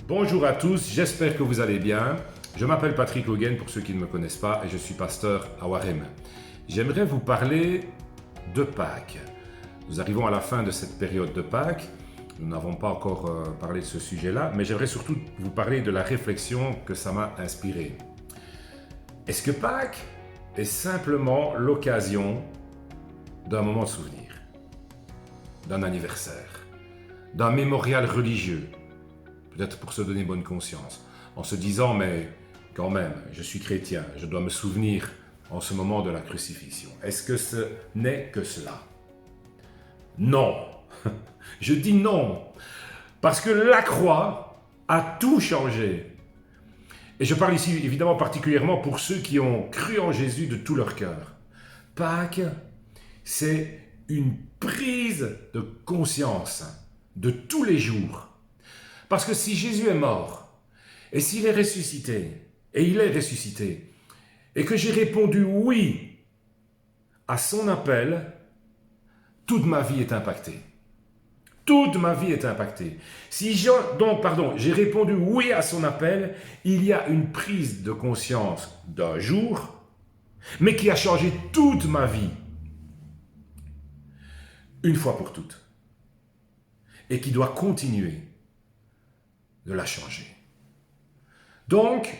Bonjour à tous, j'espère que vous allez bien. Je m'appelle Patrick Hogan pour ceux qui ne me connaissent pas et je suis pasteur à Warem. J'aimerais vous parler de Pâques. Nous arrivons à la fin de cette période de Pâques. Nous n'avons pas encore parlé de ce sujet-là, mais j'aimerais surtout vous parler de la réflexion que ça m'a inspiré. Est-ce que Pâques est simplement l'occasion d'un moment de souvenir, d'un anniversaire, d'un mémorial religieux, peut-être pour se donner bonne conscience, en se disant, mais quand même, je suis chrétien, je dois me souvenir en ce moment de la crucifixion. Est-ce que ce n'est que cela? Non. Je dis non. Parce que la croix a tout changé. Et je parle ici évidemment particulièrement pour ceux qui ont cru en Jésus de tout leur cœur. Pâques, c'est une prise de conscience de tous les jours. Parce que si Jésus est mort, et s'il est ressuscité, et il est ressuscité, et que j'ai répondu oui à son appel, toute ma vie est impactée. Toute ma vie est impactée. Si j'ai répondu oui à son appel, il y a une prise de conscience d'un jour, mais qui a changé toute ma vie, une fois pour toutes, et qui doit continuer de la changer. Donc,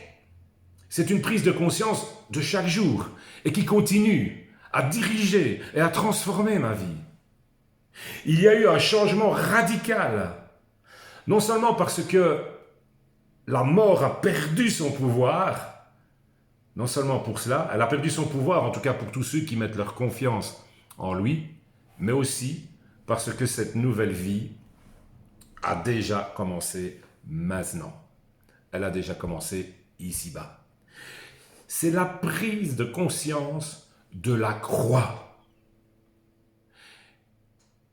c'est une prise de conscience de chaque jour et qui continue à diriger et à transformer ma vie. Il y a eu un changement radical, non seulement parce que la mort a perdu son pouvoir, non seulement pour cela, elle a perdu son pouvoir, en tout cas pour tous ceux qui mettent leur confiance en lui, mais aussi parce que cette nouvelle vie a déjà commencé maintenant. Elle a déjà commencé ici-bas. C'est la prise de conscience de la croix.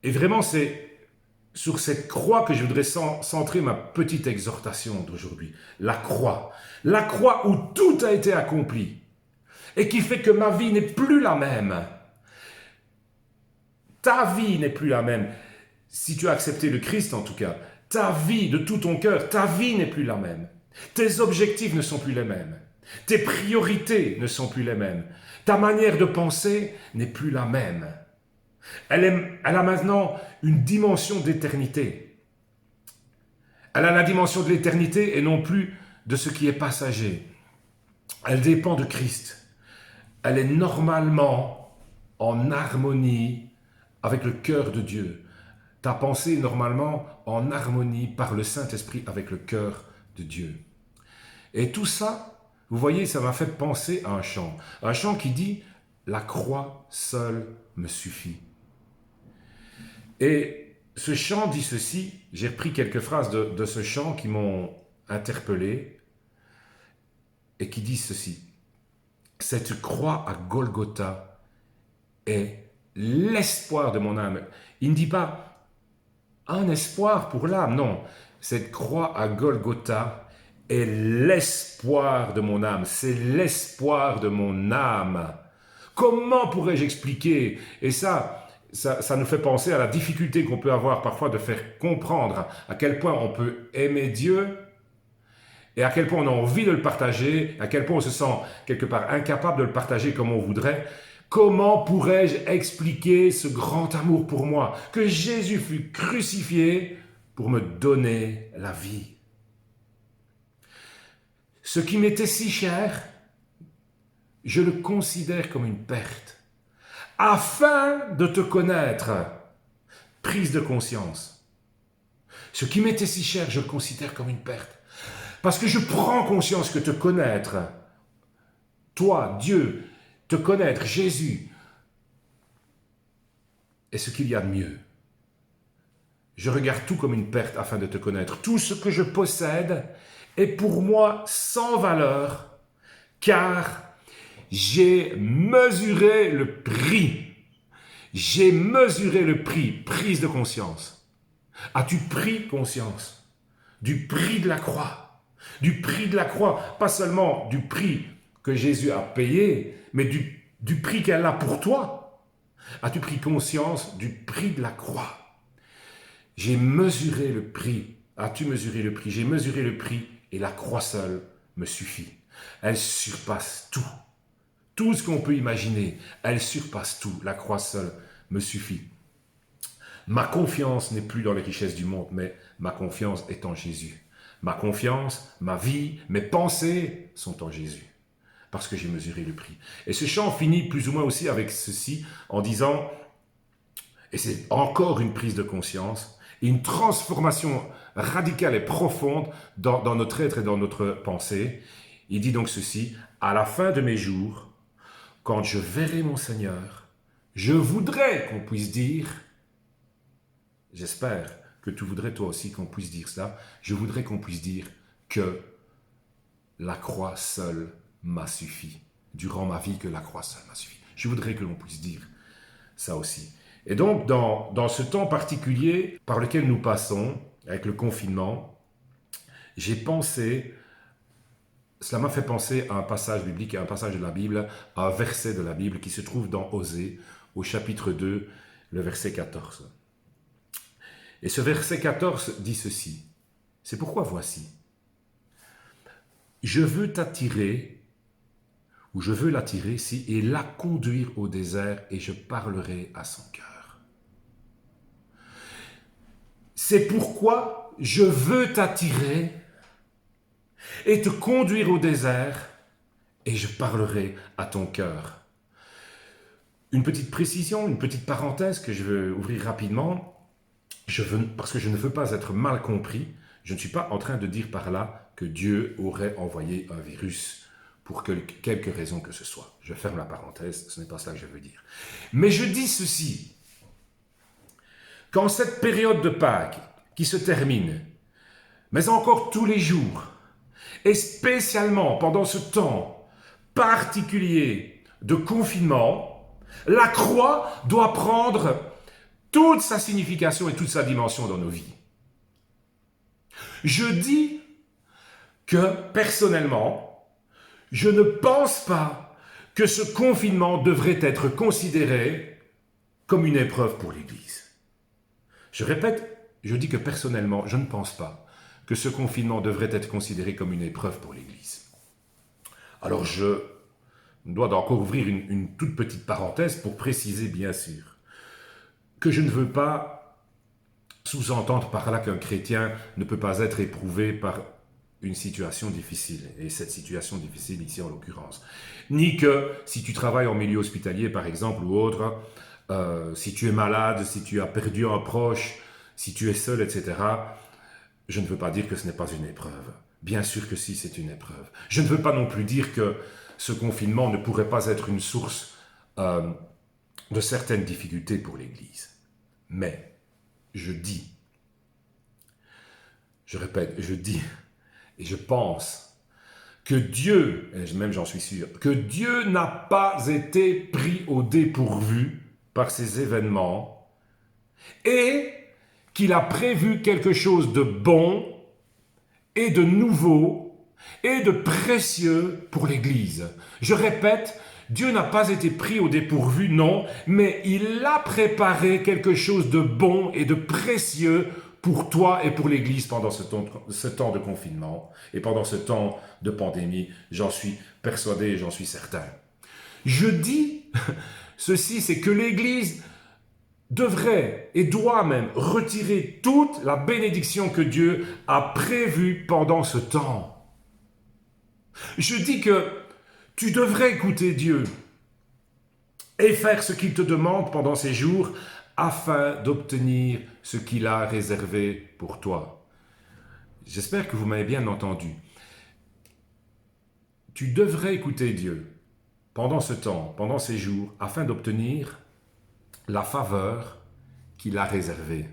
Et vraiment, c'est sur cette croix que je voudrais centrer ma petite exhortation d'aujourd'hui. La croix. La croix où tout a été accompli et qui fait que ma vie n'est plus la même. Ta vie n'est plus la même. Si tu as accepté le Christ en tout cas, ta vie de tout ton cœur, ta vie n'est plus la même. Tes objectifs ne sont plus les mêmes. Tes priorités ne sont plus les mêmes. Ta manière de penser n'est plus la même. Elle a maintenant une dimension d'éternité. Elle a la dimension de l'éternité et non plus de ce qui est passager. Elle dépend de Christ. Elle est normalement en harmonie avec le cœur de Dieu. Ta pensée est normalement en harmonie par le Saint-Esprit avec le cœur de Dieu. Et tout ça, vous voyez, ça m'a fait penser à un chant. Un chant qui dit « La croix seule me suffit ». Et ce chant dit ceci, j'ai repris quelques phrases de ce chant qui m'ont interpellé et qui dit ceci. Cette croix à Golgotha est l'espoir de mon âme. Il ne dit pas un espoir pour l'âme, non. Cette croix à Golgotha est l'espoir de mon âme, c'est l'espoir de mon âme. Comment pourrais-je expliquer? Et ça nous fait penser à la difficulté qu'on peut avoir parfois de faire comprendre à quel point on peut aimer Dieu et à quel point on a envie de le partager, à quel point on se sent quelque part incapable de le partager comme on voudrait. Comment pourrais-je expliquer ce grand amour pour moi, que Jésus fut crucifié pour me donner la vie? Ce qui m'était si cher, je le considère comme une perte. Afin de te connaître, prise de conscience. Ce qui m'était si cher, je le considère comme une perte. Parce que je prends conscience que te connaître, toi, Dieu, te connaître, Jésus, est ce qu'il y a de mieux. Je regarde tout comme une perte afin de te connaître. Tout ce que je possède est pour moi sans valeur, car j'ai mesuré le prix. J'ai mesuré le prix, prise de conscience. As-tu pris conscience du prix de la croix? Du prix de la croix, pas seulement du prix que Jésus a payé, mais du du prix qu'elle a pour toi? As-tu pris conscience du prix de la croix? J'ai mesuré le prix. As-tu mesuré le prix? J'ai mesuré le prix et la croix seule me suffit. Elle surpasse tout. Tout ce qu'on peut imaginer, elle surpasse tout. La croix seule me suffit. Ma confiance n'est plus dans les richesses du monde, mais ma confiance est en Jésus. Ma confiance, ma vie, mes pensées sont en Jésus. Parce que j'ai mesuré le prix. Et ce chant finit plus ou moins aussi avec ceci, en disant, et c'est encore une prise de conscience, une transformation radicale et profonde dans notre être et dans notre pensée. Il dit donc ceci, à la fin de mes jours, quand je verrai mon Seigneur, je voudrais qu'on puisse dire, j'espère que tu voudrais toi aussi qu'on puisse dire cela, je voudrais qu'on puisse dire que la croix seule m'a suffi. Durant ma vie, que la croix seule m'a suffi. Je voudrais que l'on puisse dire ça aussi. Et donc, dans ce temps particulier par lequel nous passons, avec le confinement, j'ai pensé, cela m'a fait penser à un passage biblique, à un passage de la Bible, à un verset de la Bible qui se trouve dans Osée, au chapitre 2, le verset 14. Et ce verset 14 dit ceci, c'est pourquoi voici, je veux t'attirer, ou je veux l'attirer ici, et la conduire au désert, et je parlerai à son cœur. C'est pourquoi je veux t'attirer et te conduire au désert et je parlerai à ton cœur. Une petite précision, une petite parenthèse que je veux ouvrir rapidement, parce que je ne veux pas être mal compris, je ne suis pas en train de dire par là que Dieu aurait envoyé un virus pour quelque raison que ce soit. Je ferme la parenthèse, ce n'est pas cela que je veux dire. Mais je dis ceci. Qu'en cette période de Pâques qui se termine, mais encore tous les jours, et spécialement pendant ce temps particulier de confinement, la croix doit prendre toute sa signification et toute sa dimension dans nos vies. Je dis que personnellement, je ne pense pas que ce confinement devrait être considéré comme une épreuve pour l'Église. Je répète, je dis que personnellement, je ne pense pas que ce confinement devrait être considéré comme une épreuve pour l'Église. Alors je dois encore ouvrir une toute petite parenthèse pour préciser bien sûr que je ne veux pas sous-entendre par là qu'un chrétien ne peut pas être éprouvé par une situation difficile, et cette situation difficile ici en l'occurrence. Ni que si tu travailles en milieu hospitalier par exemple ou autre, si tu es malade, si tu as perdu un proche, si tu es seul, etc., je ne veux pas dire que ce n'est pas une épreuve. Bien sûr que si, c'est une épreuve. Je ne veux pas non plus dire que ce confinement ne pourrait pas être une source de certaines difficultés pour l'Église. Mais, je dis, je répète, je dis, et je pense que Dieu, et même j'en suis sûr, que Dieu n'a pas été pris au dépourvu par ces événements et qu'il a prévu quelque chose de bon et de nouveau et de précieux pour l'Église. Je répète, Dieu n'a pas été pris au dépourvu, non, mais il a préparé quelque chose de bon et de précieux pour toi et pour l'Église pendant ce temps de confinement et pendant ce temps de pandémie. J'en suis persuadé et j'en suis certain. Je dis ceci, c'est que l'Église devrait et doit même retirer toute la bénédiction que Dieu a prévue pendant ce temps. Je dis que tu devrais écouter Dieu et faire ce qu'il te demande pendant ces jours afin d'obtenir ce qu'il a réservé pour toi. J'espère que vous m'avez bien entendu. Tu devrais écouter Dieu pendant ce temps, pendant ces jours, afin d'obtenir la faveur qu'il a réservée,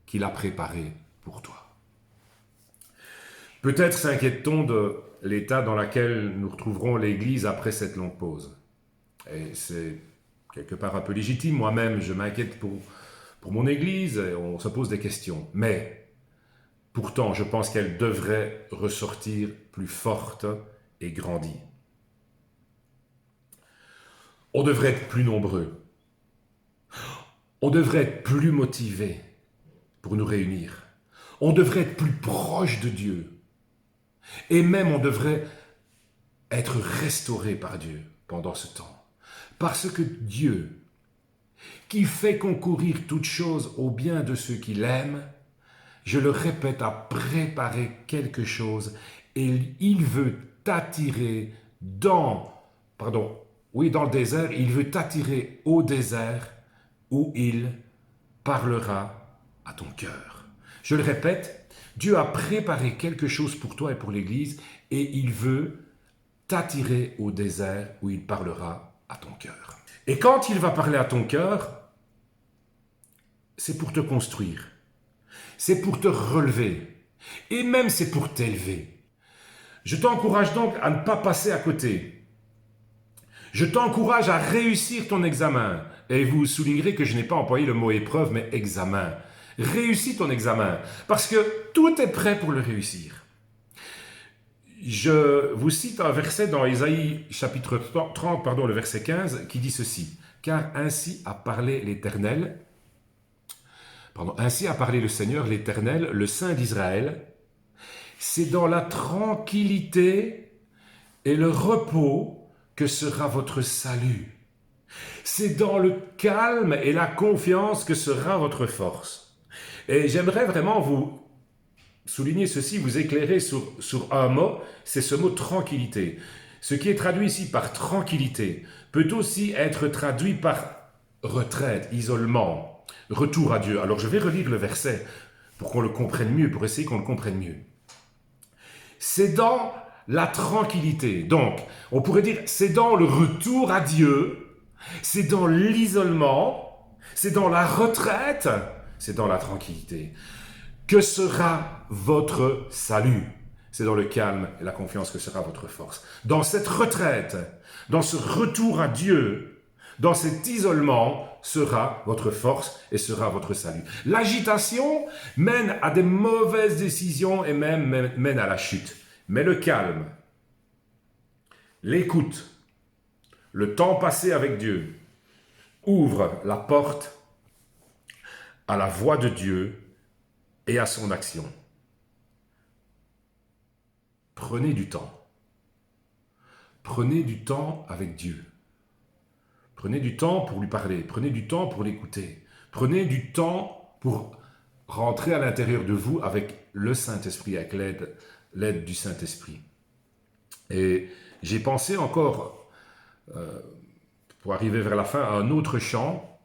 qu'il a préparée pour toi. Peut-être s'inquiète-t-on de l'état dans lequel nous retrouverons l'Église après cette longue pause. Et c'est quelque part un peu légitime. Moi-même, je m'inquiète pour mon Église, et on se pose des questions. Mais pourtant, je pense qu'elle devrait ressortir plus forte et grandie. On devrait être plus nombreux. On devrait être plus motivés pour nous réunir. On devrait être plus proche de Dieu. Et même on devrait être restauré par Dieu pendant ce temps. Parce que Dieu, qui fait concourir toutes choses au bien de ceux qui l'aiment, je le répète, a préparé quelque chose et il veut t'attirer dans le désert, il veut t'attirer au désert où il parlera à ton cœur. Je le répète, Dieu a préparé quelque chose pour toi et pour l'Église et il veut t'attirer au désert où il parlera à ton cœur. Et quand il va parler à ton cœur, c'est pour te construire, c'est pour te relever et même c'est pour t'élever. Je t'encourage donc à ne pas passer à côté. Je t'encourage à réussir ton examen. Et vous soulignerez que je n'ai pas employé le mot épreuve, mais examen. Réussis ton examen, parce que tout est prêt pour le réussir. Je vous cite un verset dans Ésaïe chapitre 30, le verset 15, qui dit ceci. Car ainsi a parlé l'Éternel, ainsi a parlé le Seigneur, l'Éternel, le Saint d'Israël. C'est dans la tranquillité et le repos que sera votre salut. C'est dans le calme et la confiance que sera votre force. Et j'aimerais vraiment vous souligner ceci, vous éclairer sur un mot, c'est ce mot tranquillité. Ce qui est traduit ici par tranquillité peut aussi être traduit par retraite, isolement, retour à Dieu. Alors je vais relire le verset pour qu'on le comprenne mieux, pour essayer qu'on le comprenne mieux. C'est dans la tranquillité. Donc, on pourrait dire, c'est dans le retour à Dieu, c'est dans l'isolement, c'est dans la retraite, c'est dans la tranquillité. Que sera votre salut? C'est dans le calme et la confiance que sera votre force. Dans cette retraite, dans ce retour à Dieu, dans cet isolement, sera votre force et sera votre salut. L'agitation mène à des mauvaises décisions et même mène à la chute. Mais le calme, l'écoute, le temps passé avec Dieu ouvre la porte à la voix de Dieu et à son action. Prenez du temps. Prenez du temps avec Dieu. Prenez du temps pour lui parler. Prenez du temps pour l'écouter. Prenez du temps pour rentrer à l'intérieur de vous avec le Saint-Esprit, avec l'aide du Saint-Esprit. Et j'ai pensé encore, pour arriver vers la fin, à un autre chant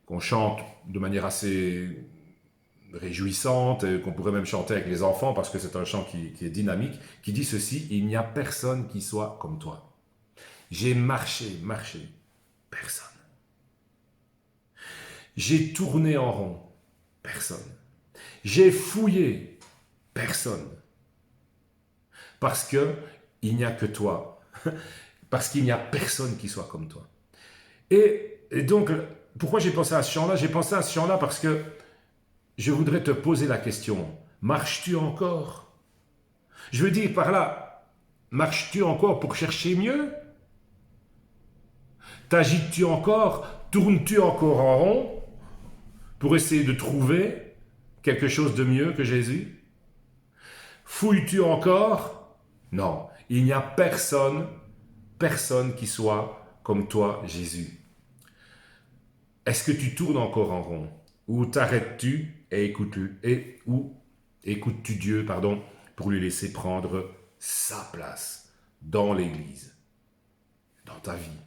qu'on chante de manière assez réjouissante, qu'on pourrait même chanter avec les enfants parce que c'est un chant qui est dynamique, qui dit ceci: il n'y a personne qui soit comme toi. J'ai marché, personne. J'ai tourné en rond, personne. J'ai fouillé, personne. Parce que il n'y a que toi. Parce qu'il n'y a personne qui soit comme toi. Et donc, pourquoi j'ai pensé à ce chant-là? J'ai pensé à ce chant-là parce que je voudrais te poser la question. Marches-tu encore? Je veux dire par là, marches-tu encore pour chercher mieux? T'agites-tu encore? Tournes-tu encore en rond pour essayer de trouver quelque chose de mieux que Jésus? Fouilles-tu encore? Non, il n'y a personne qui soit comme toi, Jésus. Est-ce que tu tournes encore en rond? Ou t'arrêtes-tu et écoutes-tu Dieu, pour lui laisser prendre sa place dans l'Église, dans ta vie?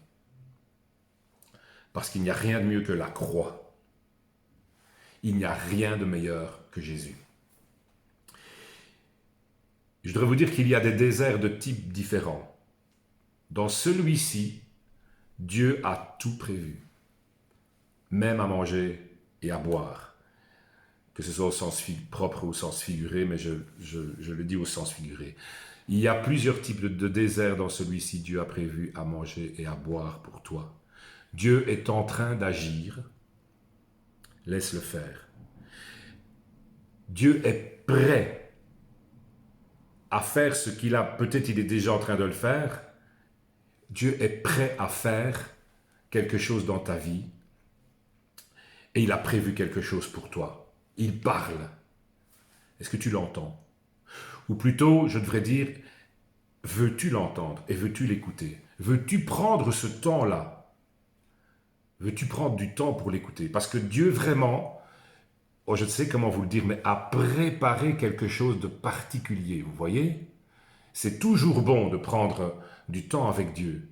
Parce qu'il n'y a rien de mieux que la croix. Il n'y a rien de meilleur que Jésus. Je voudrais vous dire qu'il y a des déserts de types différents. Dans celui-ci, Dieu a tout prévu, même à manger et à boire, que ce soit au sens propre ou au sens figuré, mais je le dis au sens figuré. Il y a plusieurs types de déserts dans celui-ci. Dieu a prévu à manger et à boire pour toi. Dieu est en train d'agir, laisse-le faire. Dieu est prêt à faire ce qu'il a, peut-être il est déjà en train de le faire, Dieu est prêt à faire quelque chose dans ta vie et il a prévu quelque chose pour toi. Il parle. Est-ce que tu l'entends? Ou plutôt, je devrais dire, veux-tu l'entendre et veux-tu l'écouter? Veux-tu prendre ce temps-là? Veux-tu prendre du temps pour l'écouter? Parce que Dieu vraiment, je ne sais comment vous le dire, mais a préparé quelque chose de particulier, vous voyez? C'est toujours bon de prendre du temps avec Dieu.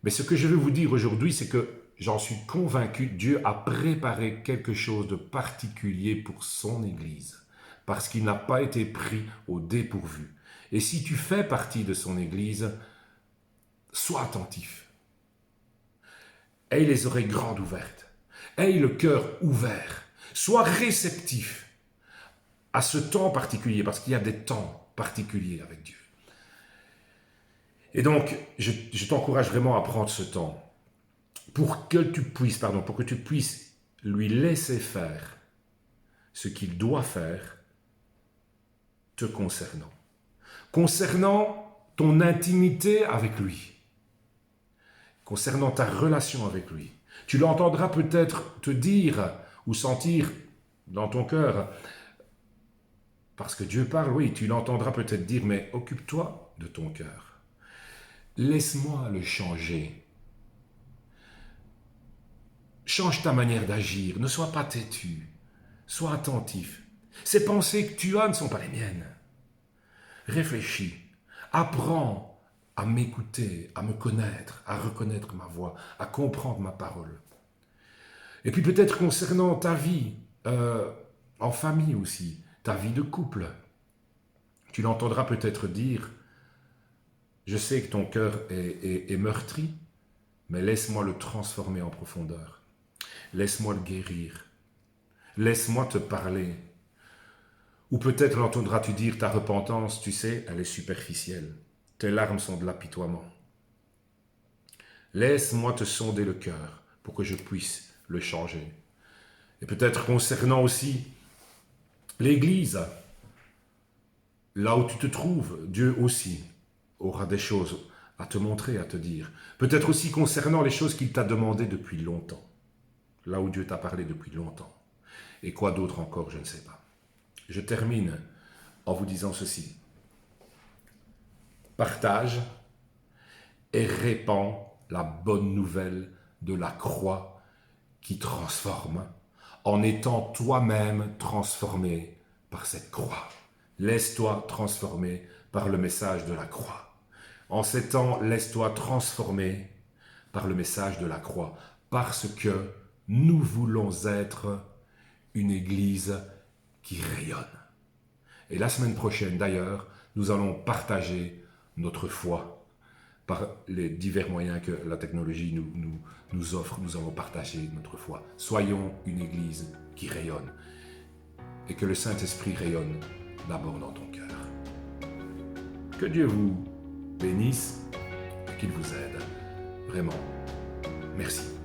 Mais ce que je veux vous dire aujourd'hui, c'est que j'en suis convaincu, Dieu a préparé quelque chose de particulier pour son Église, parce qu'il n'a pas été pris au dépourvu. Et si tu fais partie de son Église, sois attentif. Aie les oreilles grandes ouvertes, aie le cœur ouvert, sois réceptif à ce temps particulier, parce qu'il y a des temps particuliers avec Dieu. Et donc, je t'encourage vraiment à prendre ce temps pour que tu puisses lui laisser faire ce qu'il doit faire te concernant. Concernant ton intimité avec lui, concernant ta relation avec lui. Tu l'entendras peut-être te dire ou sentir dans ton cœur, parce que Dieu parle, oui, tu l'entendras peut-être dire, mais occupe-toi de ton cœur. Laisse-moi le changer. Change ta manière d'agir, ne sois pas têtu, sois attentif. Ces pensées que tu as ne sont pas les miennes. Réfléchis, apprends à m'écouter, à me connaître, à reconnaître ma voix, à comprendre ma parole. Et puis peut-être concernant ta vie, en famille aussi, ta vie de couple, tu l'entendras peut-être dire, je sais que ton cœur est meurtri, mais laisse-moi le transformer en profondeur. Laisse-moi le guérir. Laisse-moi te parler. Ou peut-être l'entendras-tu dire ta repentance, tu sais, elle est superficielle. Tes larmes sont de l'apitoiement. Laisse-moi te sonder le cœur pour que je puisse le changer. Et peut-être concernant aussi l'Église, là où tu te trouves, Dieu aussi aura des choses à te montrer, à te dire. Peut-être aussi concernant les choses qu'il t'a demandées depuis longtemps. Là où Dieu t'a parlé depuis longtemps. Et quoi d'autre encore, je ne sais pas. Je termine en vous disant ceci. Partage et répands la bonne nouvelle de la croix qui transforme en étant toi-même transformé par cette croix. Laisse-toi transformer par le message de la croix. En ces temps, laisse-toi transformer par le message de la croix, parce que nous voulons être une Église qui rayonne. Et la semaine prochaine, d'ailleurs, nous allons partager notre foi par les divers moyens que la technologie nous offre. Nous allons partager notre foi. Soyons une Église qui rayonne. Et que le Saint-Esprit rayonne d'abord dans ton cœur. Que Dieu vous bénisse et qu'il vous aide. Vraiment, merci.